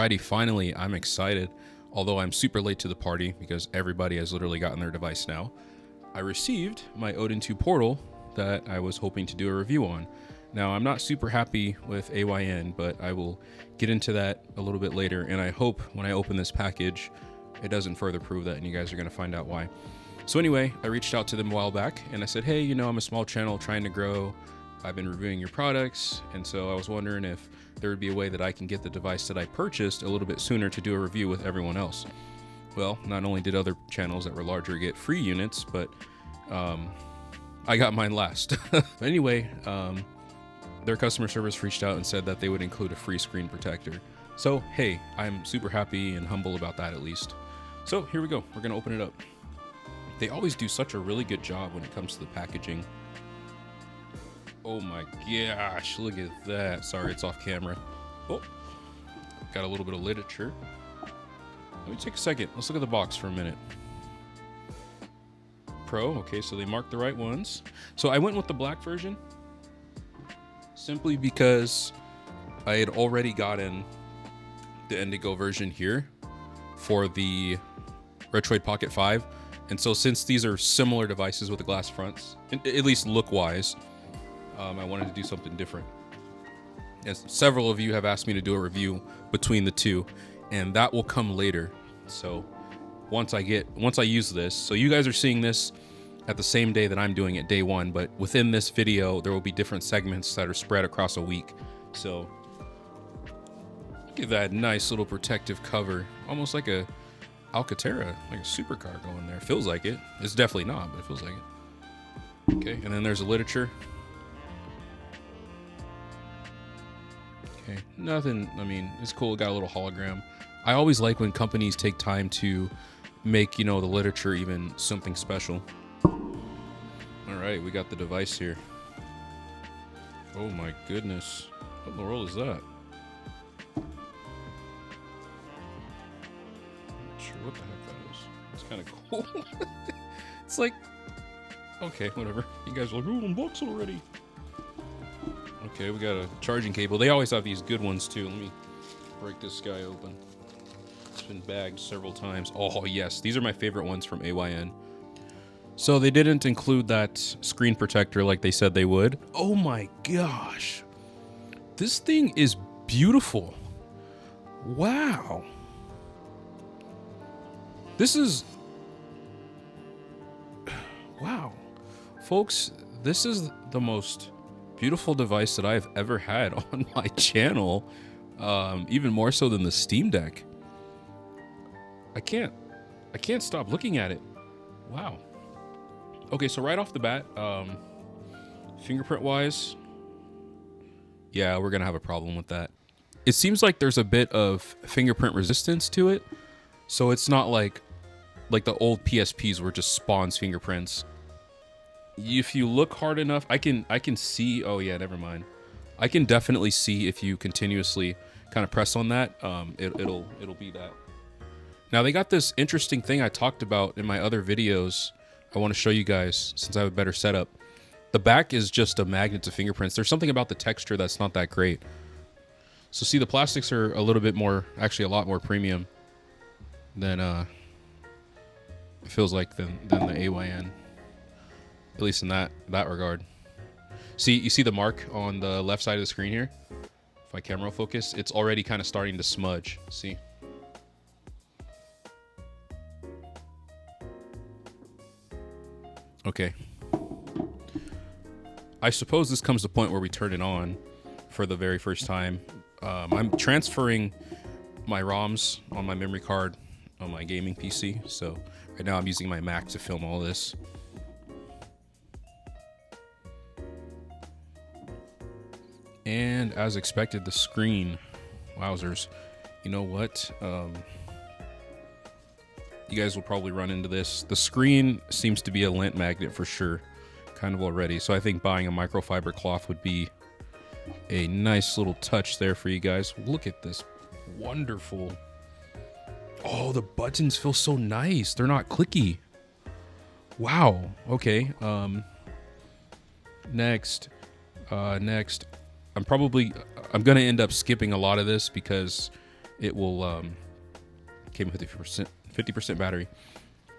Alrighty, finally, I'm excited. Although I'm super late to the party because everybody has literally gotten their device now. I received my Odin 2 portal that I was hoping to do a review on. Now, I'm not super happy with AYN, but I will get into that a little bit later. And I hope when I open this package, it doesn't further prove that, and you guys are going to find out why. So anyway, I reached out to them a while back and I said, hey, you know, I'm a small channel trying to grow. I've been reviewing your products. And so I was wondering if there would be a way that I can get the device that I purchased a little bit sooner to do a review with everyone else. Well, not only did other channels that were larger get free units, but I got mine last. Anyway, their customer service reached out and said that they would include a free screen protector. So, hey, I'm super happy and humble about that at least. So here we go. We're going to open it up. They always do such a really good job when it comes to the packaging. Oh my gosh, look at that. Sorry, it's off camera. Oh, got a little bit of literature. Let me take a second. Let's look at the box for a minute. Pro, okay, so they marked the right ones. So I went with the black version simply because I had already gotten the Indigo version here for the Retroid Pocket 5. And so since these are similar devices with the glass fronts, at least look-wise, I wanted to do something different. As several of you have asked me to do a review between the two, and that will come later. So once I use this, so you guys are seeing this at the same day that I'm doing it, day one, but within this video, there will be different segments that are spread across a week. So look at that nice little protective cover, almost like a Alcantara, like a supercar going there. Feels like it. It's definitely not, but it feels like it. Okay, and then there's a literature. Okay, nothing, I mean, it's cool. It got a little hologram. I always like when companies take time to make, you know, the literature even something special. All right, we got the device here. Oh my goodness. What in the world is that? I'm not sure what the heck that is. It's kind of cool. It's like, okay, whatever. You guys are like, oh, unbox already. Okay, we got a charging cable. They always have these good ones too. Let me break this guy open. It's been bagged several times. Oh yes, these are my favorite ones from AYN. So they didn't include that screen protector like they said they would. Oh my gosh. This thing is beautiful. Wow. This is... Wow. Folks, this is the most beautiful device that I've ever had on my channel, even more so than the Steam Deck. I can't stop looking at it. Wow. Okay, so right off the bat, fingerprint wise, yeah, we're gonna have a problem with that. It seems like there's a bit of fingerprint resistance to it, so it's not like the old PSPs where it just spawns fingerprints. If you look hard enough, I can see. Oh yeah, never mind. I can definitely see if you continuously kind of press on that, it'll be that. Now they got this interesting thing I talked about in my other videos. I want to show you guys since I have a better setup. The back is just a magnet to fingerprints. There's something about the texture that's not that great. So see, the plastics are a little bit more, actually a lot more premium than it feels like than the AYN. At least in that regard. See, you see the mark on the left side of the screen here? If I camera focus, it's already kind of starting to smudge. See? Okay. I suppose this comes to the point where we turn it on for the very first time. I'm transferring my ROMs on my memory card on my gaming PC. So right now I'm using my Mac to film all this. And as expected, the screen, wowzers. You know what? You guys will probably run into this. The screen seems to be a lint magnet for sure, kind of already. So I think buying a microfiber cloth would be a nice little touch there for you guys. Look at this wonderful. Oh, the buttons feel so nice. They're not clicky. Wow. Okay. Next. I'm going to end up skipping a lot of this because it will came with 50% battery.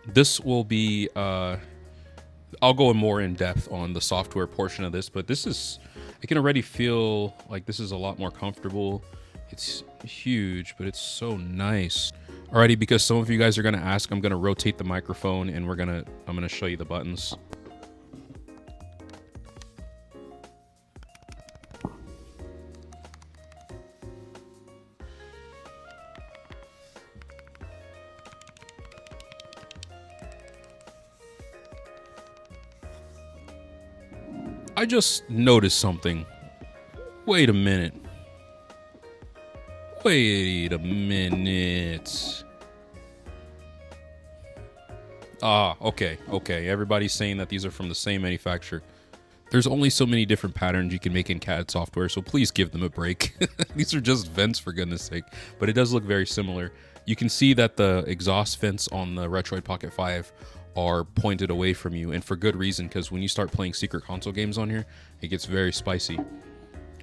This will be I'll go more in depth on the software portion of this, but this is, I can already feel like this is a lot more comfortable. It's huge, but it's so nice. Alrighty, because some of you guys are gonna ask, I'm gonna rotate the microphone and I'm gonna show you the buttons. I just noticed something. Wait a minute. Wait a minute. Ah, okay. Everybody's saying that these are from the same manufacturer. There's only so many different patterns you can make in CAD software, so please give them a break. These are just vents, for goodness sake. But it does look very similar. You can see that the exhaust vents on the Retroid Pocket 5 are pointed away from you, and for good reason, because when you start playing secret console games on here, it gets very spicy.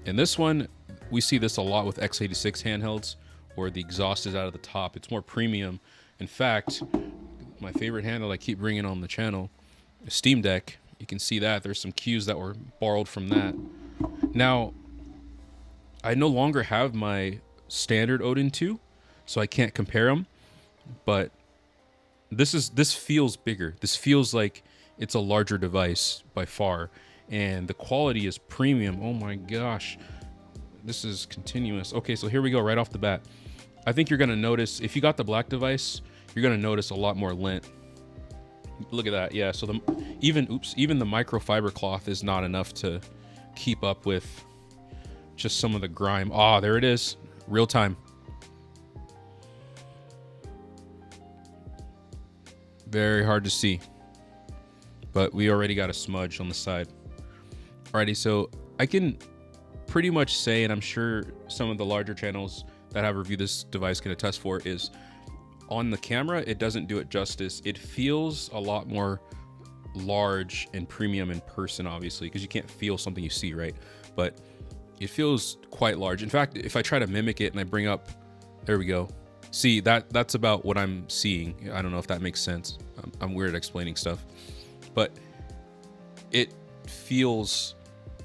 And this one, we see this a lot with x86 handhelds, where the exhaust is out of the top. It's more premium. In fact, my favorite handheld I keep bringing on the channel, Steam Deck. You can see that there's some cues that were borrowed from that. Now, I no longer have my standard Odin 2, so I can't compare them, but this feels bigger. This feels like it's a larger device by far, and the quality is premium. Oh my gosh, this is continuous. Okay, so here we go right off the bat. I think you're gonna notice, if you got the black device, you're gonna notice a lot more lint. Look at that. Yeah, so even the microfiber cloth is not enough to keep up with just some of the grime. Ah, there it is, real time. Very hard to see, but we already got a smudge on the side. Alrighty, so I can pretty much say, and I'm sure some of the larger channels that have reviewed this device can attest for, is on the camera, it doesn't do it justice. It feels a lot more large and premium in person, obviously, because you can't feel something you see, right? But it feels quite large. In fact, if I try to mimic it and I bring up, there we go. See, that's about what I'm seeing. I don't know if that makes sense. I'm weird at explaining stuff, but it feels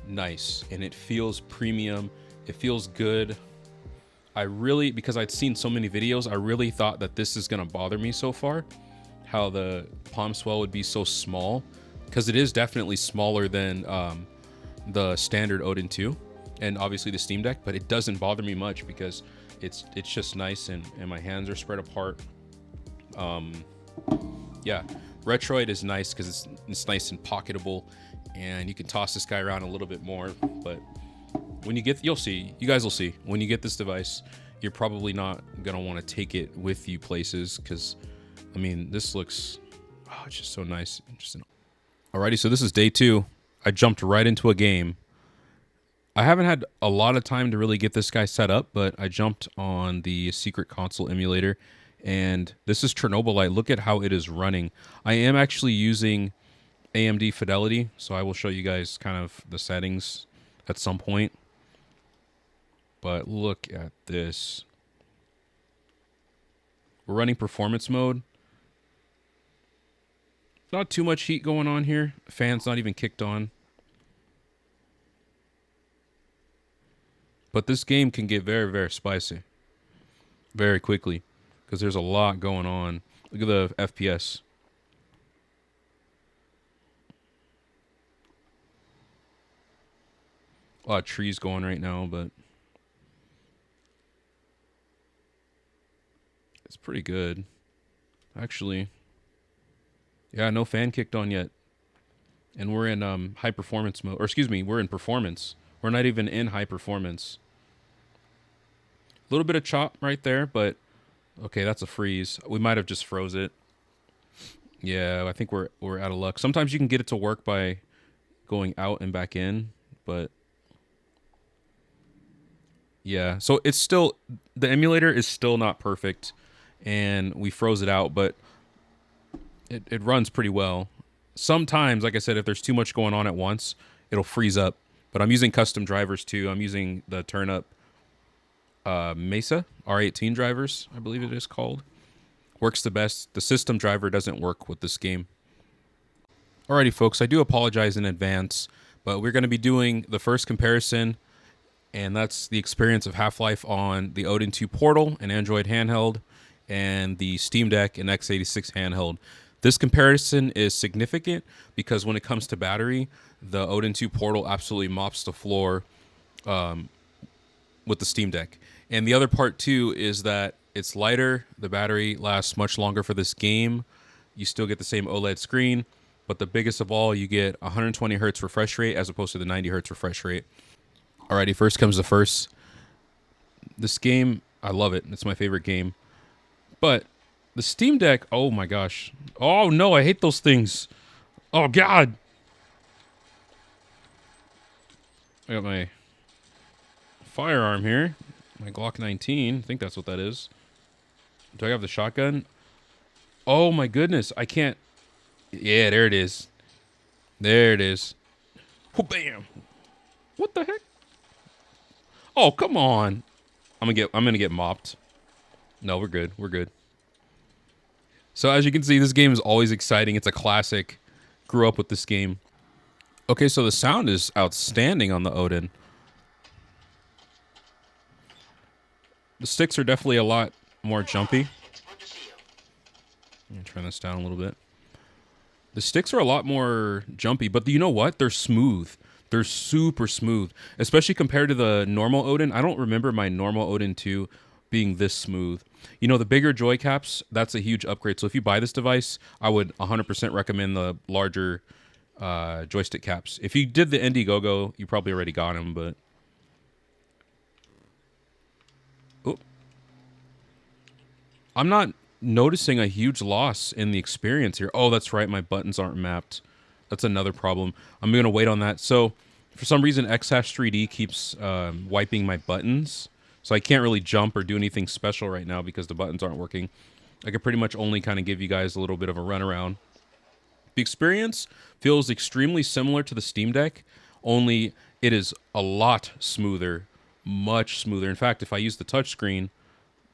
nice and it feels premium. It feels good. Because I'd seen so many videos, I really thought that this is gonna bother me so far, how the palm swell would be so small, because it is definitely smaller than the standard Odin 2 and obviously the Steam Deck, but it doesn't bother me much because it's just nice and my hands are spread apart. Yeah, Retroid is nice because it's nice and pocketable, and you can toss this guy around a little bit more. But when you you'll see, you guys will see, when you get this device, you're probably not gonna want to take it with you places, because I mean, this looks, oh, it's just so nice. Interesting. Alrighty, so this is day 2. I jumped right into a game. I haven't had a lot of time to really get this guy set up, but I jumped on the secret console emulator, and this is Chernobylite. Look at how it is running. I am actually using AMD Fidelity, so I will show you guys kind of the settings at some point. But look at this. We're running performance mode. Not too much heat going on here. Fan's not even kicked on. But this game can get very, very spicy very quickly because there's a lot going on. Look at the FPS. A lot of trees going right now, but it's pretty good. Actually, yeah, no fan kicked on yet. And we're in high performance mode. Or excuse me, we're in performance. We're not even in high performance. A little bit of chop right there, but okay, that's a freeze. We might have just froze it. Yeah, I think we're out of luck. Sometimes you can get it to work by going out and back in, but yeah. So it's still, the emulator is still not perfect, and we froze it out, but it runs pretty well. Sometimes, like I said, if there's too much going on at once, it'll freeze up. But I'm using custom drivers too. I'm using the turn up Mesa R18 drivers, I believe it is called. Works the best. The system driver doesn't work with this game. Alrighty, folks, I do apologize in advance, but we're going to be doing the first comparison, and that's the experience of Half-Life on the Odin 2 Portal, an Android handheld, and the Steam Deck and x86 handheld. This comparison is significant because when it comes to battery, the Odin 2 Portal absolutely mops the floor with the Steam Deck. And the other part too is that it's lighter, the battery lasts much longer for this game. You still get the same OLED screen, but the biggest of all, you get 120 hertz refresh rate as opposed to the 90 hertz refresh rate. Alrighty, first comes the first. This game, I love it. It's my favorite game. But the Steam Deck, oh my gosh. Oh no, I hate those things. Oh God. I got my firearm here. My Glock 19. I think that's what that is. Do I have the shotgun? Oh my goodness. I can't. Yeah, there it is. There it is. Oh, bam. What the heck? Oh, come on. I'm gonna get mopped. No, we're good. We're good. So as you can see, this game is always exciting. It's a classic. Grew up with this game. Okay, so the sound is outstanding on the Odin. The sticks are definitely a lot more jumpy. Let me turn this down a little bit. The sticks are a lot more jumpy, but you know what? They're smooth. They're super smooth, especially compared to the normal Odin. I don't remember my normal Odin 2 being this smooth. You know, the bigger joy caps, that's a huge upgrade. So if you buy this device, I would 100% recommend the larger joystick caps. If you did the Indiegogo, you probably already got them, but... Oh. I'm not noticing a huge loss in the experience here. Oh, that's right. My buttons aren't mapped. That's another problem. I'm going to wait on that. So for some reason, X-3D keeps wiping my buttons. So I can't really jump or do anything special right now because the buttons aren't working. I can pretty much only kind of give you guys a little bit of a runaround. The experience feels extremely similar to the Steam Deck, only it is a lot smoother, much smoother. In fact, if I use the touchscreen,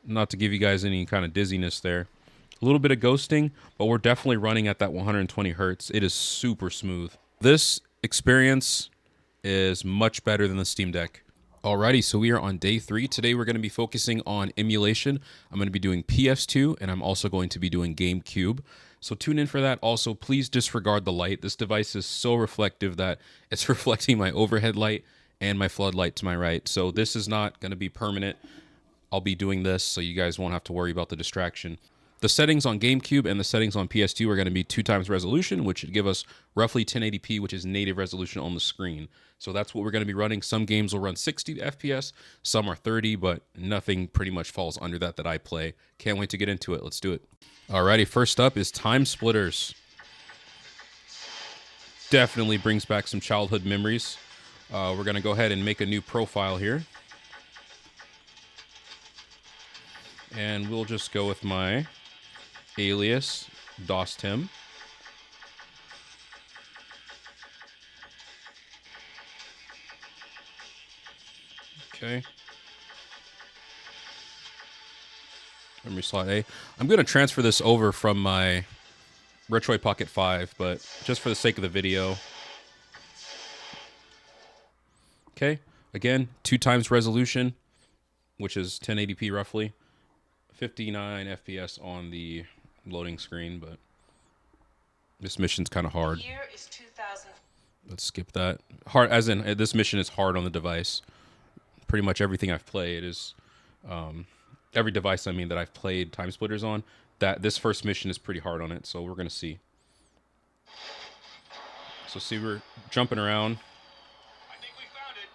not to give you guys any kind of dizziness there, a little bit of ghosting, but we're definitely running at that 120 hertz. It is super smooth. This experience is much better than the Steam Deck. Alrighty, so we are on day 3. Today we're going to be focusing on emulation. I'm going to be doing PS2, and I'm also going to be doing GameCube. So tune in for that. Also, please disregard the light. This device is so reflective that it's reflecting my overhead light and my floodlight to my right. So this is not going to be permanent. I'll be doing this so you guys won't have to worry about the distraction. The settings on GameCube and the settings on PS2 are going to be 2x resolution, which should give us roughly 1080p, which is native resolution on the screen. So that's what we're going to be running. Some games will run 60 FPS, some are 30, but nothing pretty much falls under that I play. Can't wait to get into it. Let's do it. Alrighty, first up is Timesplitters. Definitely brings back some childhood memories. We're going to go ahead and make a new profile here. And we'll just go with my alias, DOSTim. Okay. Memory slot A. I'm going to transfer this over from my Retroid Pocket 5, but just for the sake of the video. Okay. Again, 2x resolution, which is 1080p roughly. 59 FPS on the loading screen, but this mission's kind of hard. Year is 2000. Let's skip that. Hard, as in this mission is hard on the device. Pretty much everything I've played is, every device I mean that I've played Timesplitters on. That this first mission is pretty hard on it, so we're gonna see. So see, we're jumping around. I think we found it.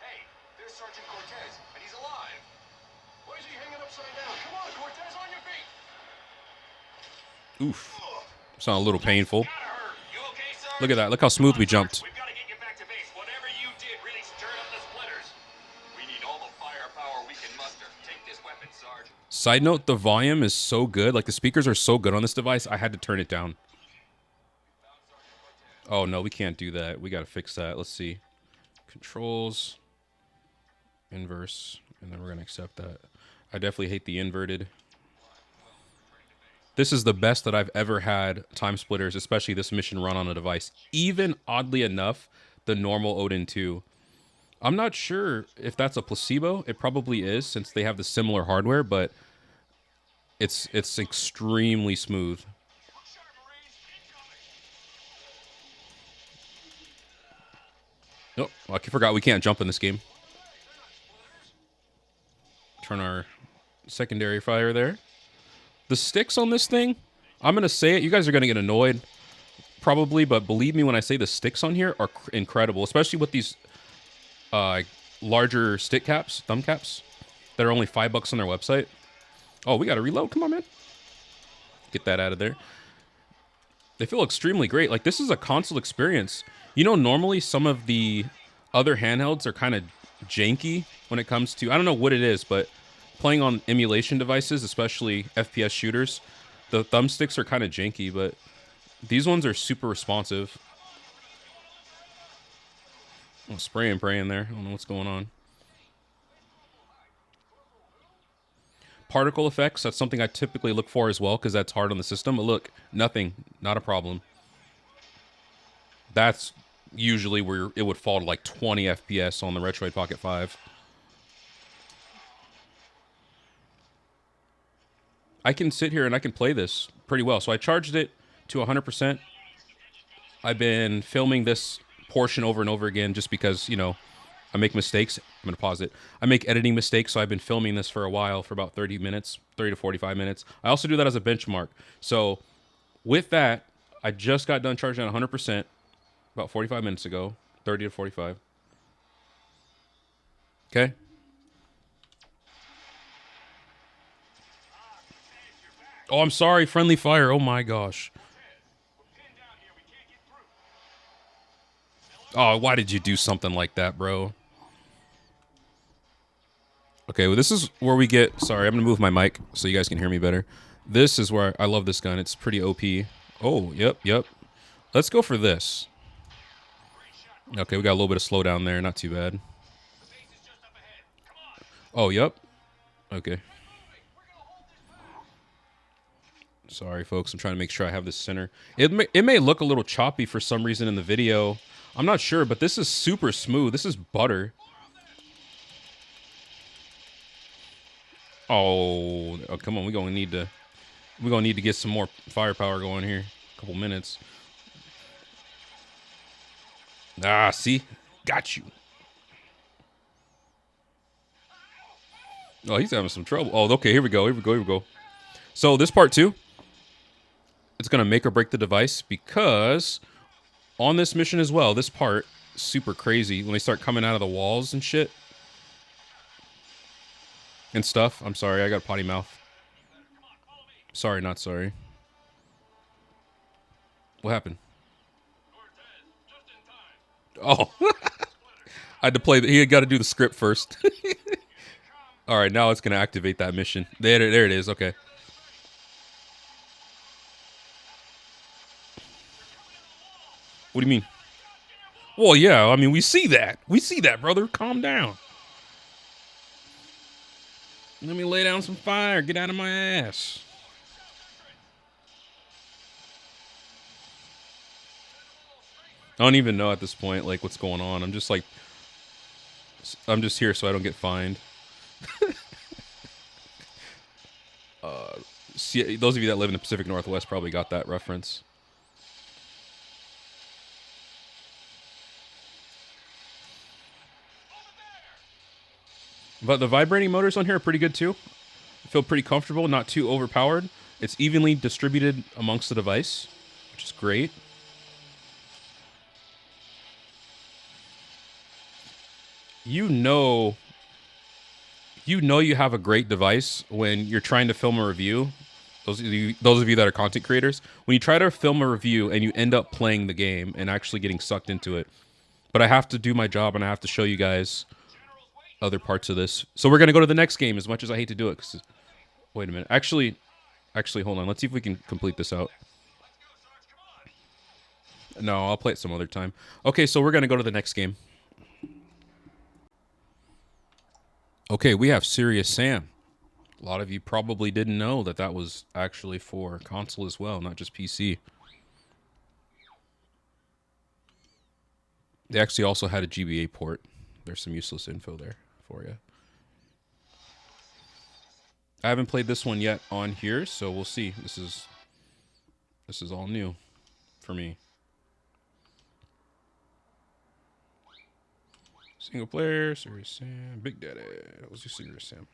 Hey, there's Sergeant Cortez, and he's alive. Why is he hanging upside down? Come on, Cortez, on your feet. Oof. Sound a little painful. Gotta hurt. You okay, Sarge? Look at that. Look how smooth we jumped. We've got to get you back to base. Whatever you did really stirred up the splitters. We need all the firepower we can muster. Take this weapon, Sarge. Side note, the volume is so good. Like, the speakers are so good on this device, I had to turn it down. Oh, no, we can't do that. We got to fix that. Let's see. Controls. Inverse, and then we're gonna accept that. I definitely hate the inverted. This is the best that I've ever had Timesplitters, especially this mission run on a device. Even oddly enough, the normal Odin 2. I'm not sure if that's a placebo. It probably is since they have the similar hardware, but it's extremely smooth. Oh, I forgot we can't jump in this game. Turn our secondary fire there. The sticks on this thing, I'm going to say it. You guys are going to get annoyed probably, but believe me when I say the sticks on here are incredible, especially with these larger stick caps, thumb caps that are only $5 on their website. Oh, we got to reload. Come on, man. Get that out of there. They feel extremely great. Like, this is a console experience. You know, normally some of the other handhelds are kind of janky when it comes to, I don't know what it is, but playing on emulation devices, especially FPS shooters, the thumbsticks are kind of janky, but these ones are super responsive. Oh, spray and pray in there. I don't know what's going on. Particle effects, that's something I typically look for as well because that's hard on the system. But look, nothing, not a problem. That's usually where it would fall to like 20 FPS on the Retroid Pocket 5. I can sit here and I can play this pretty well. So I charged it to 100%. I've been filming this portion over and over again just because, you know, I make mistakes. I'm going to pause it. I make editing mistakes, so I've been filming this for a while, for about 30 minutes, 30 to 45 minutes. I also do that as a benchmark. So with that, I just got done charging at 100% about 45 minutes ago, 30 to 45. Okay. Oh, I'm sorry. Friendly fire. Oh, my gosh. Oh, why did you do something like that, bro? Okay, well, this is where we get... Sorry, I'm going to move my mic so you guys can hear me better. This is where I love this gun. It's pretty OP. Oh, yep. Let's go for this. Okay, we got a little bit of slowdown there. Not too bad. Oh, yep. Okay. Sorry, folks. I'm trying to make sure I have this center. It may look a little choppy for some reason in the video. I'm not sure, but this is super smooth. This is butter. Oh, come on. We're gonna need to get some more firepower going here. A couple minutes. Ah, see? Got you. Oh, he's having some trouble. Oh, okay. Here we go. So this part too, it's gonna make or break the device because on this mission as well, this part super crazy when they start coming out of the walls and shit. And stuff. I'm sorry, I got a potty mouth. Sorry, not sorry. What happened? Oh. I had to play. He had got to do the script first. All right, now it's going to activate that mission. There it is. Okay. What do you mean? Well, yeah, I mean, we see that. We see that, brother. Calm down. Let me lay down some fire. Get out of my ass. I don't even know at this point, like, what's going on. I'm just here so I don't get fined. See, those of you that live in the Pacific Northwest probably got that reference. But the vibrating motors on here are pretty good too. I feel pretty comfortable, not too overpowered. It's evenly distributed amongst the device, which is great. You know you have a great device when you're trying to film a review. Those of you that are content creators, when you try to film a review and you end up playing the game and actually getting sucked into it. But I have to do my job and I have to show you guys other parts of this. So we're going to go to the next game as much as I hate to do it. Wait a minute. Actually, hold on. Let's see if we can complete this out. No, I'll play it some other time. Okay, so we're going to go to the next game. Okay, we have Serious Sam. A lot of you probably didn't know that that was actually for console as well, not just PC. They actually also had a GBA port. There's some useless info there for you. I haven't played this one yet on here, so we'll see. This is all new for me. Single player, Serious Sam, Big Daddy. Let's do Serious Sam.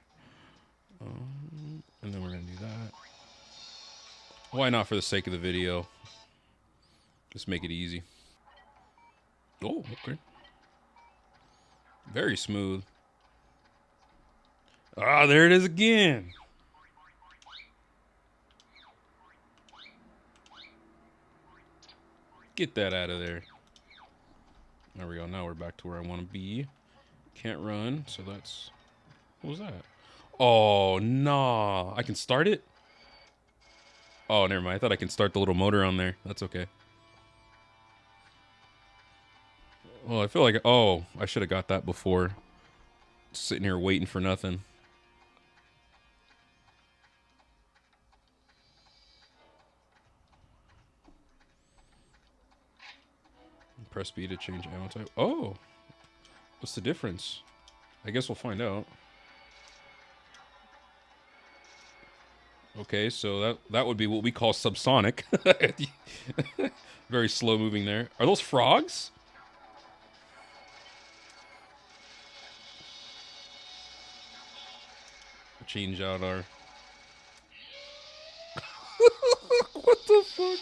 And then we're gonna do that. Why not for the sake of the video? Just make it easy. Oh, okay. Very smooth. Ah, there it is again. Get that out of there. There we go. Now we're back to where I want to be. Can't run, so that's... What was that? Oh, nah. I can start it? Oh, never mind. I thought I can start the little motor on there. That's okay. Well, I feel like... Oh, I should have got that before. Sitting here waiting for nothing. Press B to change ammo type. Oh! What's the difference? I guess we'll find out. Okay, so that would be what we call subsonic. Very slow moving there. Are those frogs? Change out our... What the fuck?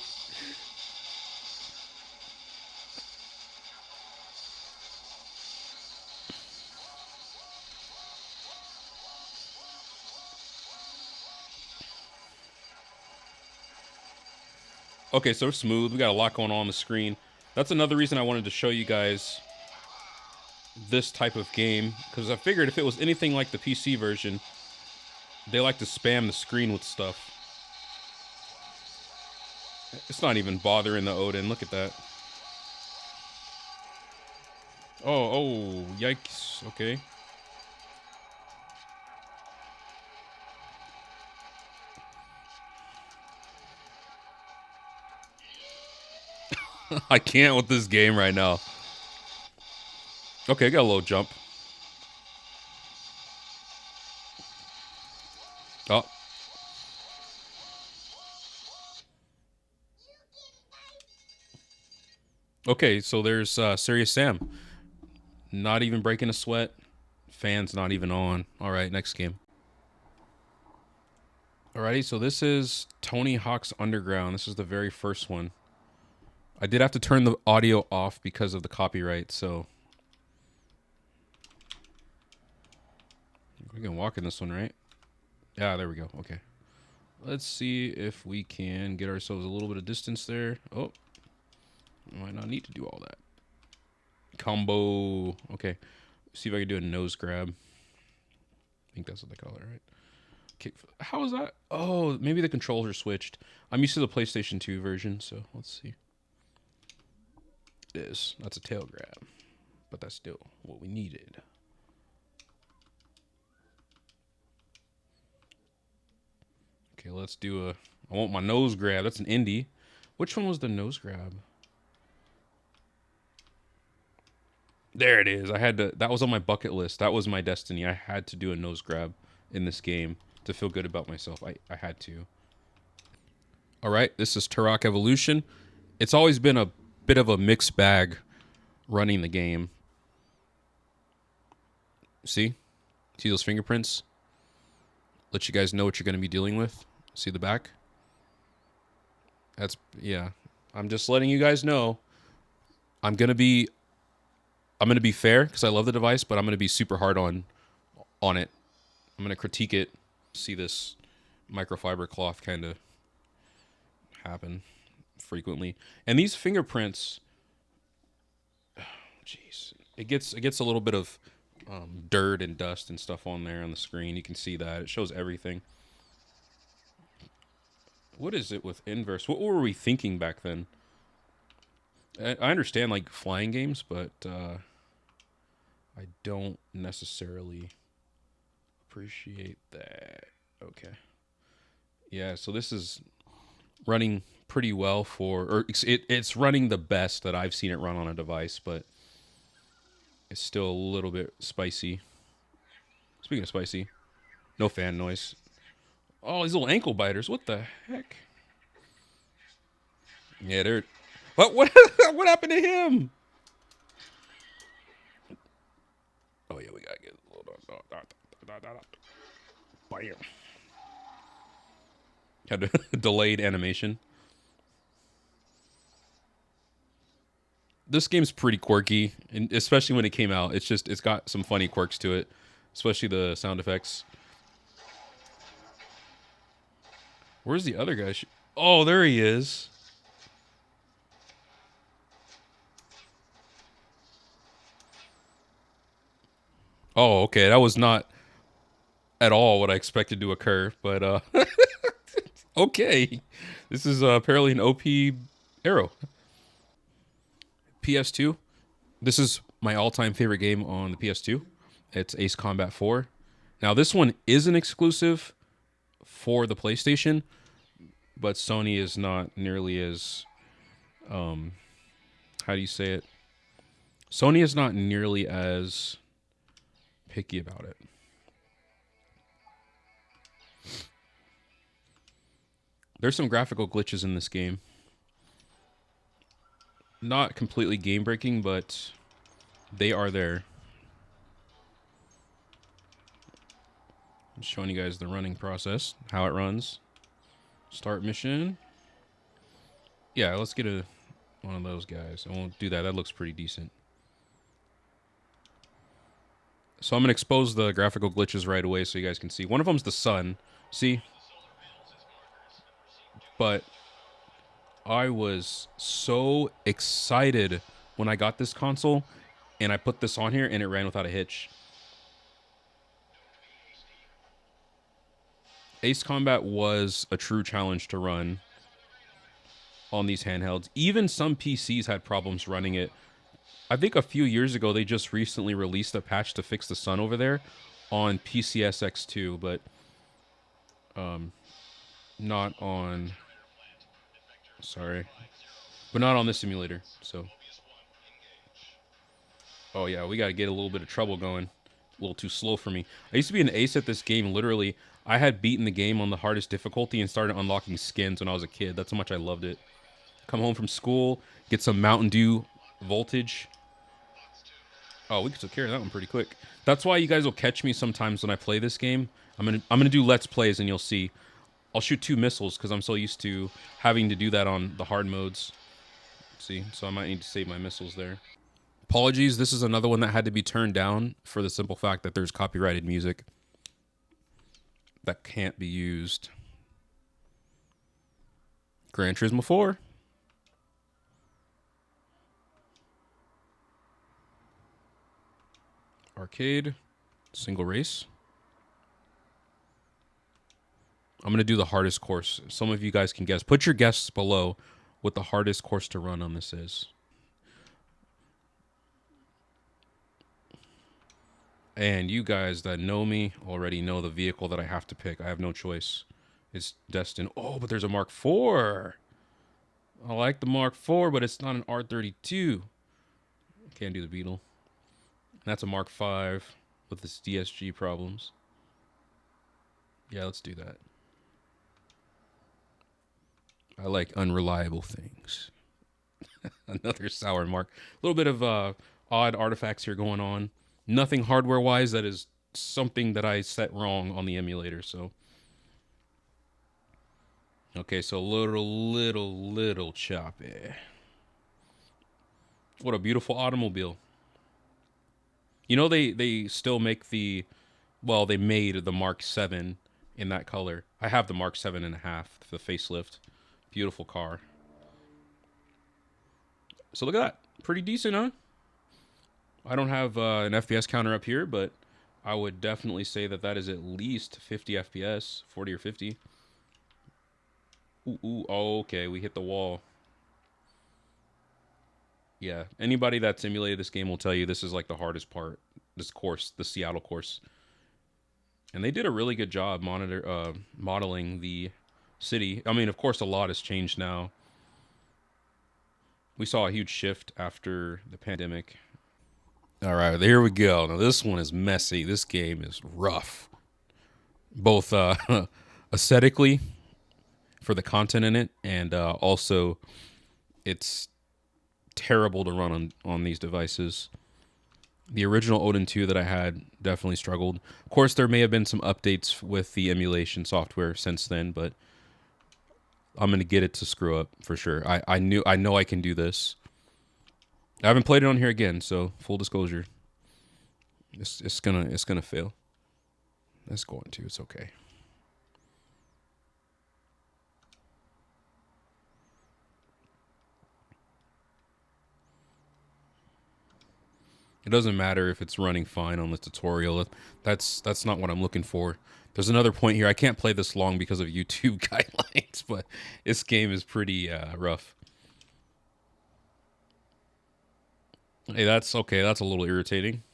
Okay, so we're smooth. We got a lot going on the screen. That's another reason I wanted to show you guys this type of game, because I figured if it was anything like the PC version, they like to spam the screen with stuff. It's not even bothering the Odin. Look at that. Oh, yikes. Okay. I can't with this game right now. Okay, got a little jump. Oh. Okay, so there's Serious Sam. Not even breaking a sweat. Fans not even on. All right, next game. Alrighty, so this is Tony Hawk's Underground. This is the very first one. I did have to turn the audio off because of the copyright, so... We can walk in this one, right? Yeah, there we go. Okay. Let's see if we can get ourselves a little bit of distance there. Oh. Might not need to do all that. Combo. Okay. See if I can do a nose grab. I think that's what they call it, right? Kick. How is that? Oh, maybe the controls are switched. I'm used to the PlayStation 2 version, so let's see. It is. That's a tail grab. But that's still what we needed. Okay, let's do a... I want my nose grab. That's an indie. Which one was the nose grab? There it is. I had to... That was on my bucket list. That was my destiny. I had to do a nose grab in this game to feel good about myself. I had to. All right, this is Turok Evolution. It's always been a bit of a mixed bag running the game. See those fingerprints? Let you guys know what you're going to be dealing with. See the back? That's, yeah. I'm just letting you guys know. I'm going to be fair because I love the device, but I'm going to be super hard on it. I'm going to critique it. See this microfiber cloth kind of happen frequently. And these fingerprints, jeez, it gets a little bit of dirt and dust and stuff on there on the screen. You can see that. It shows everything. What is it with inverse? What were we thinking back then? I understand like flying games, but I don't necessarily appreciate that. Okay. Yeah, so this is running pretty well it's running the best that I've seen it run on a device, but it's still a little bit spicy. Speaking of spicy, no fan noise. Oh, these little ankle biters. What the heck? Yeah, they're... What what happened to him? Oh, yeah, we gotta get a little... Bam. Had a delayed animation. This game's pretty quirky, and especially when it came out. It's got some funny quirks to it, especially the sound effects. Where's the other guy? Oh, there he is. Oh, okay. That was not at all what I expected to occur, but okay. This is apparently an OP arrow. PS2. This is my all-time favorite game on the PS2. It's Ace Combat 4. Now, this one is an exclusive for the PlayStation, but Sony is not nearly as how do you say it? Sony is not nearly as picky about it. There's some graphical glitches in this game. Not completely game breaking, but they are there. I'm showing you guys the running process, how it runs. Start mission. Yeah, let's get one of those guys. I won't do that. That looks pretty decent. So I'm going to expose the graphical glitches right away so you guys can see. One of them's the sun. See? But I was so excited when I got this console and I put this on here and it ran without a hitch. Ace Combat was a true challenge to run on these handhelds. Even some PCs had problems running it. I think a few years ago, they just recently released a patch to fix the sun over there on PCSX2, but not on... Sorry. But not on this simulator, so... Oh, yeah, we got to get a little bit of trouble going. A little too slow for me. I used to be an ace at this game, literally. I had beaten the game on the hardest difficulty and started unlocking skins when I was a kid. That's how much I loved it. Come home from school, get some Mountain Dew voltage. Oh, we took care of that one pretty quick. That's why you guys will catch me sometimes when I play this game. I'm gonna do Let's Plays and you'll see. I'll shoot 2 missiles because I'm so used to having to do that on the hard modes. See, so I might need to save my missiles there. Apologies, this is another one that had to be turned down for the simple fact that there's copyrighted music that can't be used. Gran Turismo 4. Arcade. Single race. I'm going to do the hardest course. Some of you guys can guess. Put your guesses below what the hardest course to run on this is. And you guys that know me already know the vehicle that I have to pick. I have no choice. It's destined. Oh, but there's a Mark IV. I like the Mark IV, but it's not an R32. Can't do the Beetle. That's a Mark V with its DSG problems. Yeah, let's do that. I like unreliable things. Another sour Mark. A little bit of odd artifacts here going on. Nothing hardware-wise. That is something that I set wrong on the emulator, so. Okay, so little choppy. What a beautiful automobile. You know, they still make the, well, they made the Mark 7 in that color. I have the Mark 7.5, the facelift. Beautiful car. So look at that. Pretty decent, huh? I don't have an FPS counter up here, but I would definitely say that that is at least 50 FPS, 40 or 50. Ooh, oh, okay, we hit the wall. Yeah, anybody that simulated this game will tell you this is like the hardest part. This course, the Seattle course. And they did a really good job modeling the city. I mean, of course, a lot has changed now. We saw a huge shift after the pandemic. All right, there we go. Now this one is messy. This game is rough, both aesthetically for the content in it, and also it's terrible to run on these devices. The original Odin 2 that I had definitely struggled. Of course, there may have been some updates with the emulation software since then, but I'm gonna get it to screw up for sure. I know I can do this. I haven't played it on here again, so full disclosure, it's gonna fail. It's going to. It's okay. It doesn't matter if it's running fine on the tutorial. That's not what I'm looking for. There's another point here. I can't play this long because of YouTube guidelines, but this game is pretty rough. Hey, that's okay. That's a little irritating.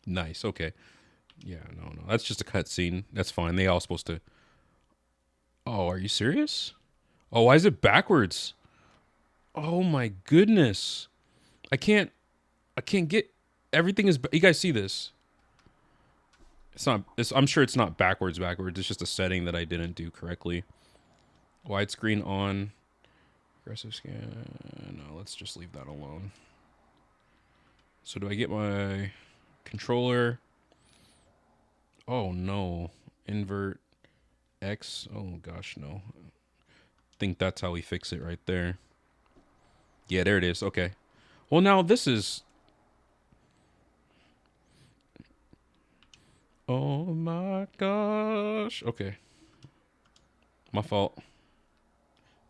Nice. Okay. Yeah, no. That's just a cutscene. That's fine. They all supposed to... Oh, are you serious? Oh, why is it backwards? Oh my goodness. I can't get... Everything is... You guys see this? It's not... I'm sure it's not backwards. It's just a setting that I didn't do correctly. Widescreen on. Aggressive scan. No, let's just leave that alone. So do I get my controller? Oh no. Invert X. Oh gosh, no. I think that's how we fix it right there. Yeah, there it is. Okay. Well, now this is... Oh my gosh. Okay. My fault.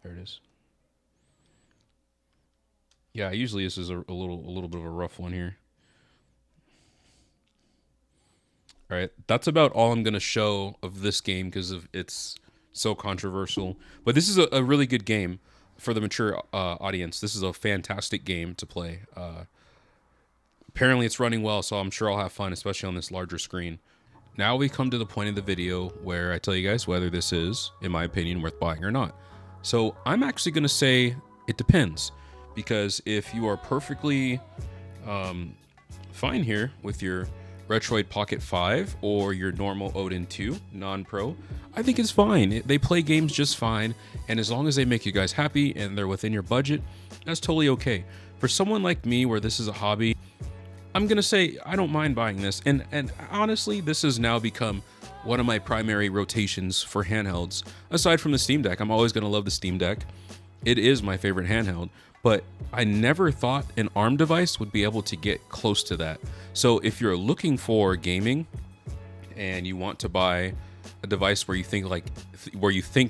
There it is. Yeah, usually this is a little bit of a rough one here. All right, that's about all I'm gonna show of this game because of it's so controversial. But this is a really good game for the mature audience. This is a fantastic game to play. Apparently, it's running well, so I'm sure I'll have fun, especially on this larger screen. Now we come to the point of the video where I tell you guys whether this is, in my opinion, worth buying or not. So I'm actually gonna say it depends. Because if you are perfectly fine here with your Retroid Pocket 5 or your normal Odin 2 non-pro, I think it's fine. They play games just fine, and as long as they make you guys happy and they're within your budget, that's totally okay. For someone like me where this is a hobby, I'm gonna say I don't mind buying this, and honestly, this has now become one of my primary rotations for handhelds. Aside from the Steam Deck, I'm always gonna love the Steam Deck. It is my favorite handheld. But I never thought an ARM device would be able to get close to that. So if you're looking for gaming and you want to buy a device where you think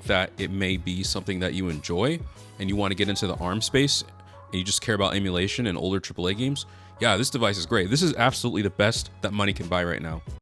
that it may be something that you enjoy and you want to get into the ARM space and you just care about emulation and older AAA games, yeah, this device is great. This is absolutely the best that money can buy right now.